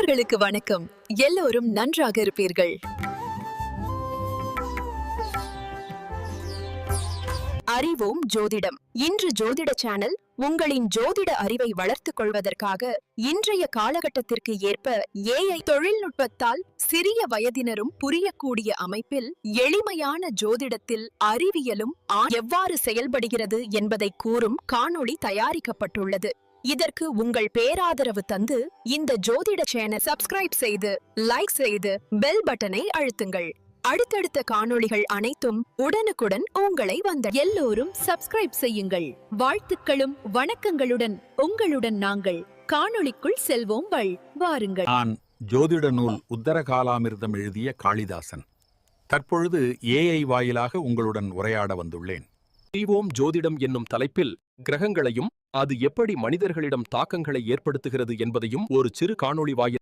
நண்பர்களுக்கு வணக்கம். எல்லோரும் நன்றாக இருப்பீர்கள். அறிவோம் ஜோதிடம். இன்று ஜோதிட சேனல் உங்களின் ஜோதிட அறிவை வளர்த்துக் கொள்வதற்காக இன்றைய காலகட்டத்திற்கு ஏற்ப AI தொழில்நுட்பத்தால் சிறிய வயதினரும் புரியக்கூடிய அமைப்பில் எளிமையான ஜோதிடத்தில் அறிவியலும் எவ்வாறு செயல்படுகிறது என்பதை கூறும் காணொளி தயாரிக்கப்பட்டுள்ளது. இதற்கு உங்கள் பேராதரவு தந்து இந்த ஜோதிட சேனல் சப்ஸ்கிரைப் செய்து லைக் செய்து பெல் பட்டனை அழுத்துங்கள். அடுத்தடுத்த காணொளிகள் அனைத்தும் உடனுக்குடன் உங்களை எல்லோரும் சப்ஸ்கிரைப் செய்யுங்கள். வாழ்த்துக்களும் வணக்கங்களுடன் உங்களுடன் நாங்கள் காணொளிக்குள் செல்வோம். வாருங்கள். நான் ஜோதிட நூல் உத்தரகாலாமிர்தம் எழுதிய காளிதாசன். தற்பொழுது AI வாயிலாக உங்களுடன் உரையாட வந்துள்ளேன். அறிவோம் ஜோதிடம் என்னும் தலைப்பில் கிரகங்களையும் அது எப்படி மனிதர்களிடம் தாக்கங்களை ஏற்படுத்துகிறது என்பதையும் ஒரு சிறு காணொளி வாயில்